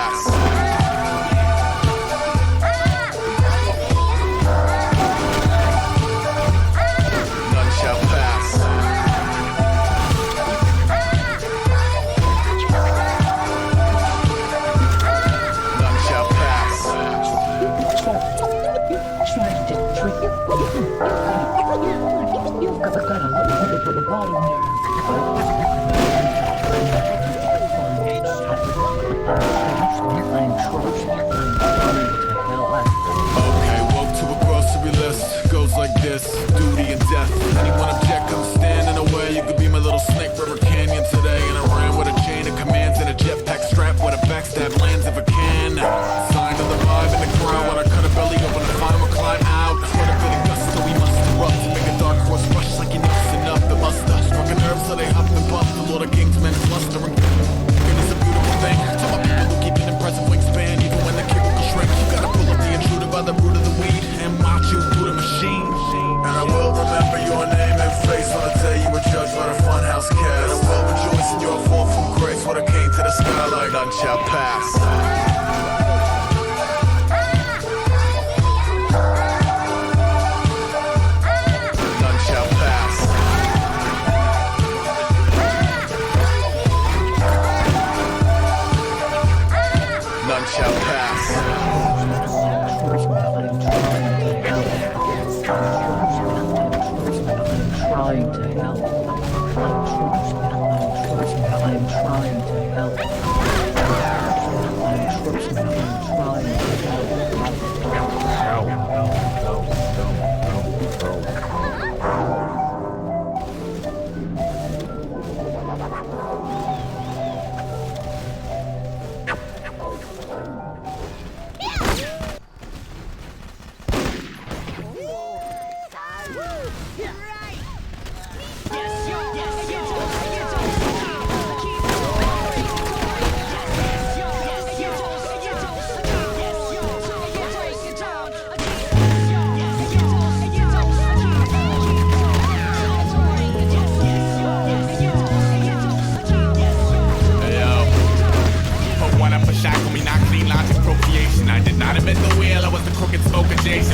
pass. None shall pass. None shall pass. Okay, woke to a grocery list. Goes like this: duty and death. Anyone object, come stand in the way. You could be my little Snake River Canyon today. And I ran with a chain of commands and a jetpack strap with a backstab lands if I can. Sign of the vibe in the crowd when I cut a belly open to find what climb out. What a bit of gusto we must erupt to make a dark horse rush like you loosen up. The muster struck a nerve so they hop and bust. The Lord of Kings men flustering. It is a beautiful thing. Tell my people who keep an impressive wingspan, even when the cable will shrink. You gotta pull up the intruder by the root of the weed and watch you through the machine. And I will remember your name and face on the day you were judged by the funhouse cast. And I will rejoice in your fall from grace when I came to the sky like none shall pass. None shall pass. None shall pass. Trying to help. I'm trying to help.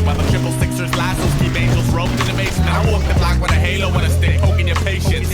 While the triple sixers, lassos, keep angels roped in the basement. I walk the block with a halo and a stick, poking your patience.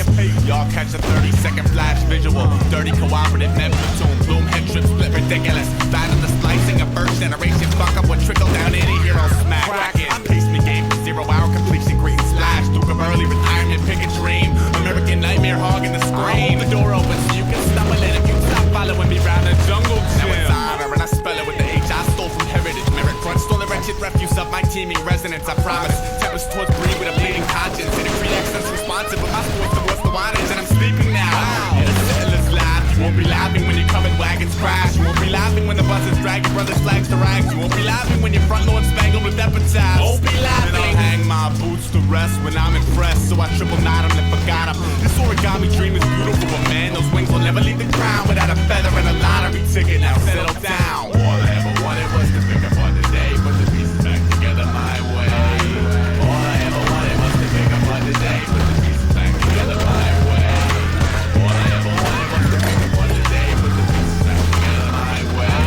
Y'all catch a 30-second flash visual. Dirty cooperative med platoon, bloom head trip split ridiculous. Bad in the splicing of first generation fuck up what trickle down any hero smack. Cracking. I paced me game for 0-hour completion, green slash. Duke of early retirement, pick a dream. American nightmare hogging the screen. The door opens so you can stumble in if you stop following me round the jungle gym. Now it's honor and I spell it with the H I stole from heritage. Merit crunch stole the wretched refuse of my teeming resonance. I promise. Tempest towards breed with a bleeding conscience. And a free accent's responsive, but my voice towards the wattage. And I'm sleeping now. Wow. Yeah, the settlers laugh. You won't be laughing when your covered wagons crash. You won't be laughing when the buses drag your brother's flags to rags. You won't be laughing when your front lawn spangled with epitaphs. Won't be laughing. And I'll hang my boots to rest when I'm impressed. So I triple knot him and forgot him. This origami dream is beautiful, but man, those wings will never leave the ground without a feather and a lottery ticket. Now settle down. All I ever wanted was to pick up on the day, put the pieces back together my way. All I ever wanted was to pick up on the day, put the pieces back together my way. All I ever wanted was to pick up on the day, put the pieces back together my way.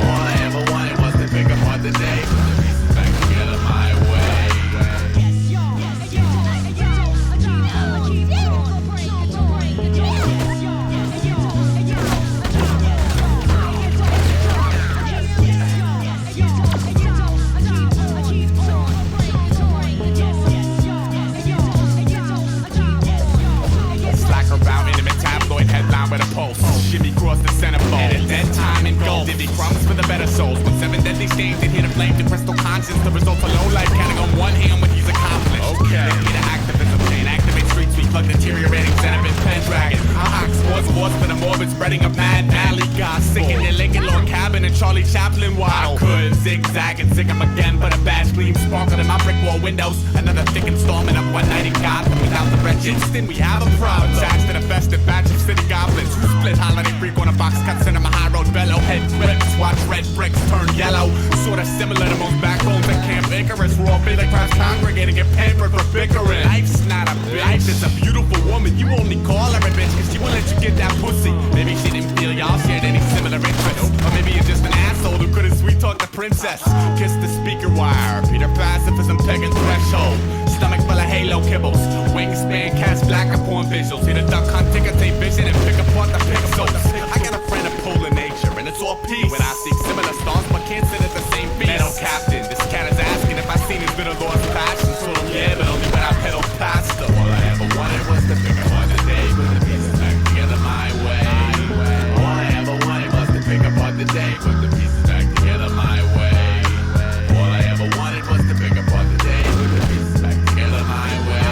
All I ever wanted was to pick up on the day, put the pieces back together my way. Shimmy cross the centerfold. At a dead time in gold. Divvy crumbs for the better souls. With 7 deadly stains that hit a flame to crystal conscience. The result of low life counting on one hand when he's accomplished. Okay. They need activism chain. Activate street sweep. Plug deteriorating sentiment. Pendragon. I hock sports for the morbid spreading of mad alley goss. Sick in your Lincoln Lord cabin and Charlie Chaplin while I could zigzag and zig him again. But a bad gleam sparkled in my brick wall windows. Another thick installment of one night in Gotham. Without the wretched instant we have a problem. Attached to the festive batch of city goblins who split holiday freak on a box cut cinema high road bellow. Head rips, watch red bricks turn yellow. Sorta similar to most backbones at Camp Icarus. Raw big like crowds congregating get pampered for bickering. Life's not a bitch. Life is a beautiful woman. You only call her a bitch cause she will let you get that pussy. Maybe she didn't feel y'all shared any similar similar interests. Or maybe you're just an asshole who couldn't sweet talk the princess. Kiss the speaker wire, Peter pacifism pegging threshold. Stomach full of halo kibbles, wingspan cast black upon visuals. Hit a duck hunt, take a tape vision and pick apart the pixels. I got a friend of polar nature and it's all peace. When I seek similar stars but can't sit at the same beat. Metal captain, this cat is asking if I seen his bit of lost passion. So yeah, but only when I pedal past her. All I ever wanted was to pick apart the day, put the pieces back together my way. All I ever wanted was to pick apart the day, put the pieces back together my way. All I ever wanted was to pick apart the day, put the pieces back together my way.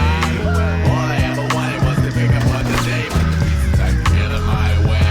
All I ever wanted was to pick apart the day, put the pieces back together my way.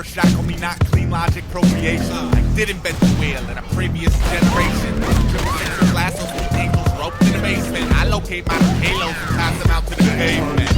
Shackle me, not clean logic procreation. I did invent the wheel in a previous generation. Glass with angles roped in the basement. I locate my halos and pass them out to the pavement.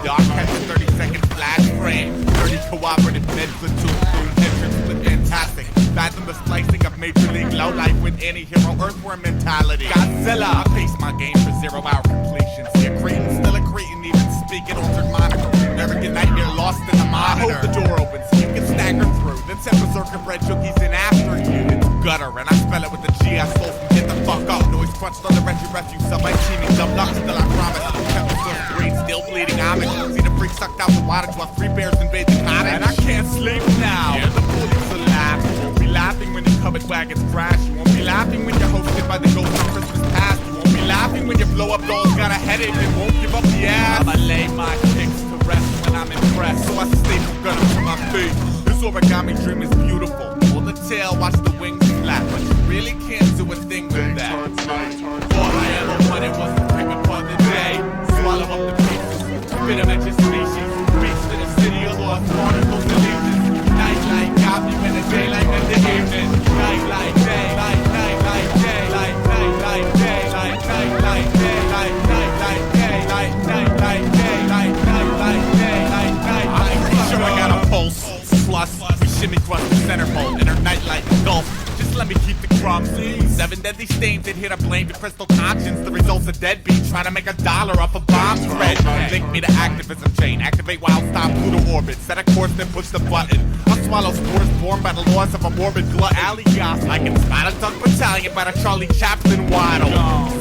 Dark catch a 30-second flash frame. 30 cooperative med platoon through entrance with fantastic. Fathom the slicing of major league low life with anti-hero earthworm mentality. Godzilla, I pace my game for 0-hour completion. See a Cretan, still a Cretan, even speaking altered moniker. Never get nightmare lost in the monitor. I hold the door open so you can stagger through. Then send berserker bread cookies in after you. It's gutter and I spell it with the G. I stole from get the fuck up. Noise crunched on the refuse of my teaming. Dumb luck still I promise. Kept the green, still bleeding homage. See the freak sucked out the waters while 3 bears invade the cottage. And I can't sleep now. Yeah, the police are laughing. You won't be laughing when your covered wagons crash. You won't be laughing when you're hosted by the ghost of Christmas past. You won't be laughing when your blow up dolls got a headache and won't give up the ass. I lay my kicks to rest when I'm impressed, so I stay from gunning to my feet. This origami dream is beautiful. Pull the tail, watch the wings flap, but you really can't do a thing with that. All I ever wanted was to pick apart the day, swallow up the pieces, spit them at your species, reach to the city of lost particles and legions. Night like got me when the daylight and the evening. Night like day, like night like day, like night like day, like night like day, like night like day, like night like day, like night like day, like night like day. I'm pretty sure I got a pulse. Plus, we shimmy across the center mold in her nightlight engulf. Just let me keep the crumbs. 7 deadly stains that hit a blame to crystal conscience. The results of deadbeat trying to make $1 off a bomb thread. Link me to activism chain. Activate wild stop Pluto orbit. Set a course then push the button. I'll swallow spores born by the laws of a morbid glut. Alias, I can spot a duck battalion by the Charlie Chaplin waddle.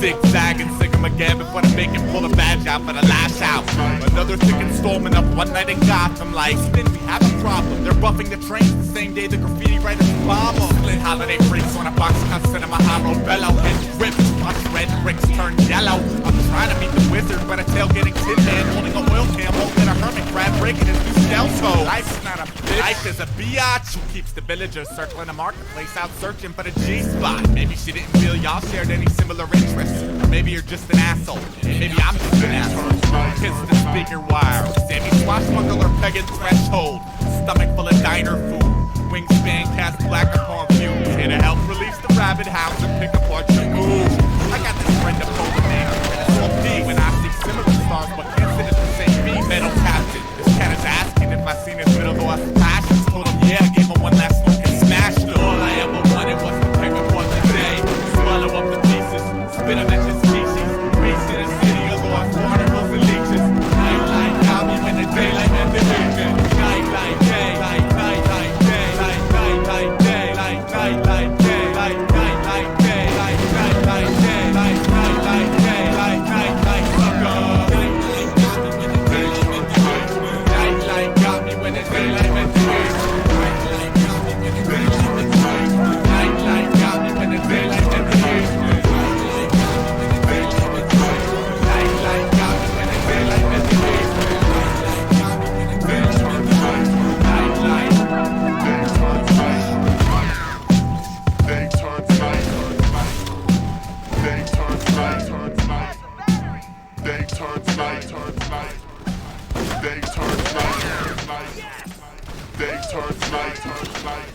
Zigzag and sing 'em again before the bacon pull the badge out for the lash out. Another thick installment of One Night in Gotham. Like, spin, we have a problem. They're buffing the trains the same day the graffiti writers bomb them. Split holiday freaks on a box cut cinema hollow bellow. Head ripped, watch red bricks turn yellow. I'm trying to meet the wizard, but a tailgating tin man holding a oil can holding a hermit crab breaking his new shell toe. Life's not a bitch. Life is a biatch who keeps the villagers circling the marketplace out searching for the G-spot. Maybe she didn't feel y'all shared any similar interests. Or maybe you're just an asshole. Maybe I'm just an asshole. Kiss the speaker wire. Sammy swashbuckler pegging threshold. Stomach full of diner food. Wingspan cast black upon fumes. Here to help release the rabid hounds and pick apart your moves. I got this friend of polar nature, and it's all D when I see similar stars, but can't sit at the same beat. Metal captain. This cat is asking if I seen his middle lost passions. Told him yeah, I gave him one last look and smashed him. All I ever wanted was to pick apart the day, swallow up the pieces, spit them at your species, reach to the city of lost particles and leeches. Night like got me when the daylight and the evening. Night like day, like night like day, like night like day, like night like day, like night like day, like night like day, like Day turns night. Day turns night.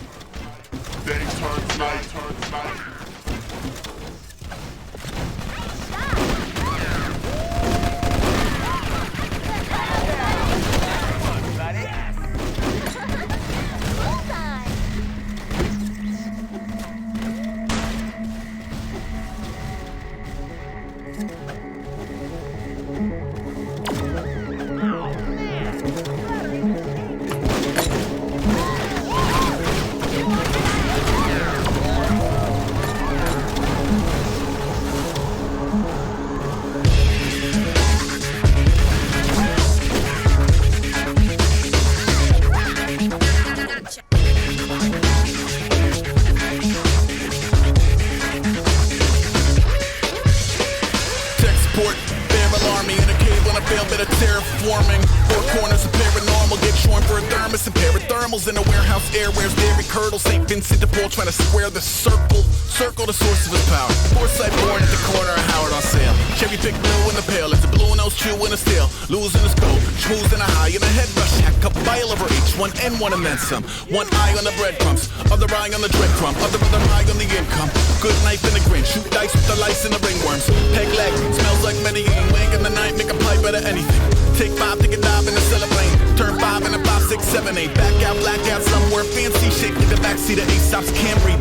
Day turns night. Terraforming, four corners of paranormal, get shorn for a thermos and parathermals in a warehouse airwares, dairy curdle, St. Vincent de Paul trying to square the circle the source of his power. Foresight born at the corner of Howard on sale. Chevy pick blue in the pail, it's a blue nose chew in a steel, losing his coat, schmoozing a high in a head rush, hack a bile over H1 N1 and then some. One eye on the breadcrumbs, other eye on the breadcrumb, other eye on the income. Good knife in the grin, shoot dice with the lice and the ringworms. Peg leg, smells like Medellin, wake in the night, make a pipe out of anything. Take 5, take a dive in the cellar plane. Turn 5 in a 5, 6, 7, 8. Back out, black out somewhere fancy. Shake in the backseat of Aesop's Camry.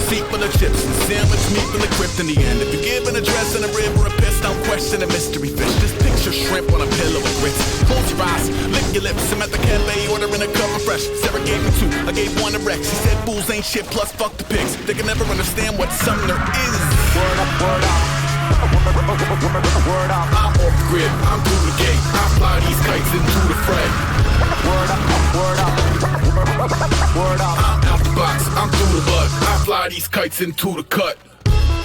Seat full of chips and sandwich meat from the crypt in the end. If you give an address and a rib or a piss, don't question a mystery fish. Just picture shrimp on a pillow with grits. Close your eyes, lick your lips. I'm at the cafe ordering a cup of fresh. Sarah gave me 2, I gave 1 to Rex. He said fools ain't shit, plus fuck the pigs. They can never understand what Sumner is. Word up, word up. Word up, I'm off grid, I'm through the gate. I fly these kites into the fray. Word up, word up. Word up, I'm out the box, I'm through the bud. I fly these kites into the cut.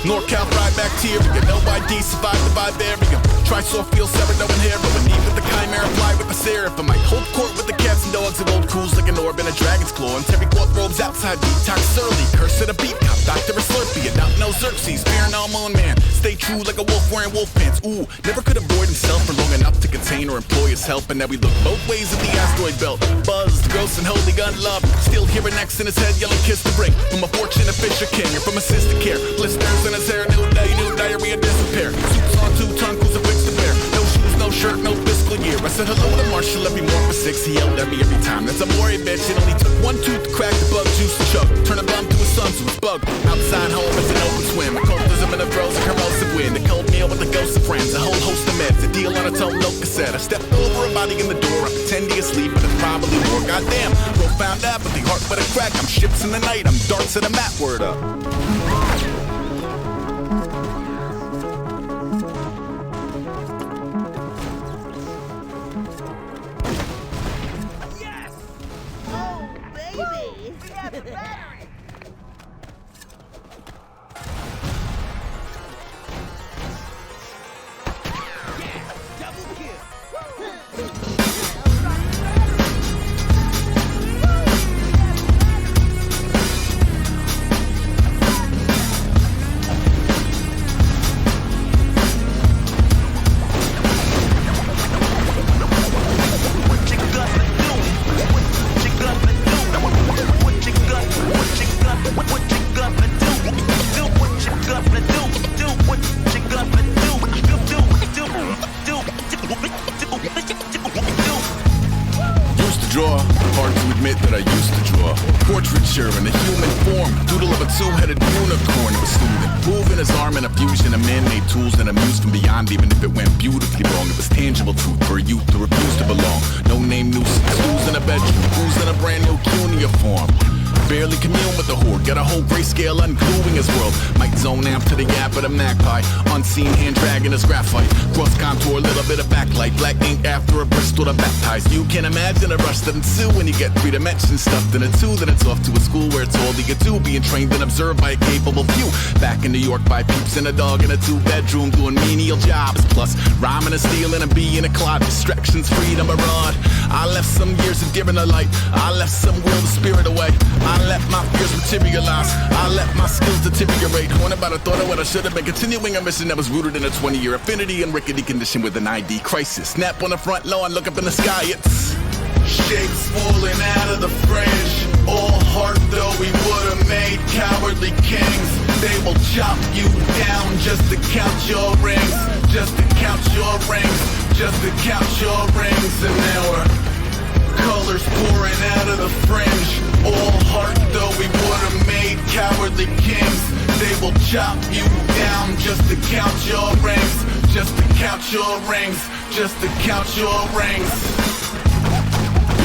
NorCal fried bacteria, no ID, survive the vivarium. Trisulfide, Ceredo and hair, but beneath with the chimera, fly with the seraphim. I hold court with the cats and dogs of old crews like an orb in a dragon's claw. And Terry cloth robes outside, detox early. Curse of the beat cop, Dr. Slurpee, and out no Xerxes, fearing all moon man. Stay true like a wolf wearing wolf pants. Ooh, never could avoid himself for long enough to contain or employ his help. And now we look both ways at the asteroid belt. Buzzed, gross and holy gun love. Still hearing next in his head, yelling kiss to bring. From a fortune a Fisher King, or from assistant care. Blisters in his hair, new day, new diarrhea disappear. Suits on 2-ton, crucifix to bear. No shoes, no shirt, no fiscal year. I said hello to Marshall every morning for 6. He yelled at me every time. That's a warrior bitch. It only took 1 tooth to crack the bug juice to chug. Turn a bum to a sun to a bug. Outside home is an open swim. Occultism in a frozen corrosive wind. A cold meal with a ghost of friends. A whole host of meds. A deal on a tone, no cassette. I stepped over a body in the door. I pretend he asleep, but it's probably more. Goddamn, profound apathy, heart but a crack. I'm ships in the night. I'm darts in the mat. Word up. Hard to admit that I used to draw portraiture in a human form, doodle of a 2-headed unicorn with student moving his arm in a fusion of man-made tools and a muse from beyond. Even if it went beautifully wrong, it was tangible truth for a youth to refuse to belong. No name nuisance, who's in a bedroom, who's in a brand new cuneiform. Barely commune with the horde, got a whole grayscale ungluing his world. Might zone amp to the yap of a magpie, unseen hand dragging his graphite. Cross contour, little bit of backlight, black ink after a Bristol to baptize. You can imagine the rush that ensue when you get 3 dimensions stuffed in a 2. Then it's off to a school where it's all you get to, being trained and observed by a capable few. Back in New York by peeps and a dog in a 2-bedroom doing menial jobs. Plus rhyming and stealing and being a clod, distractions, freedom, a rod. I left some years of giving a light. I left some will the spirit away. I let my fears materialize. I let my skills deteriorate. One about a thought of what I should have been. Continuing a mission that was rooted in a 20-year affinity and rickety condition with an ID crisis. Snap on the front lawn, look up in the sky, it's shapes falling out of the fringe. All heart though we would've made cowardly kings. They will chop you down just to count your rings. Just to count your rings. Just to count your rings. And now we're colors pouring out of the fringe. All heart though we would've made cowardly kings. They will chop you down just to count your rings. Just to count your rings. Just to count your rings.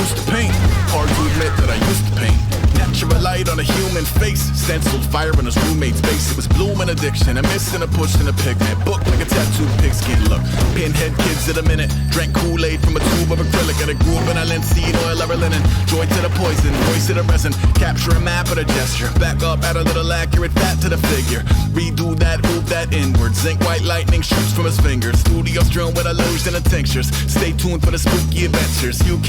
Used to paint, hard to admit that I used to paint. Natural light on a human face, stenciled fire in his roommate's face. It was bloom and addiction, a miss and a push and a pigment. Book like a tattooed pigskin look. Pinhead kids at a minute, drank Kool-Aid from a tube of acrylic. And I grew up in a linseed oil or a linen. Joy to the poison, voice to the resin. Capture a map of a gesture. Back up, add a little accurate fat to the figure. Redo that, move that inward. Zinc white lightning shoots from his fingers. Studio strewn with illusion and tinctures. Stay tuned for the spooky adventures. You can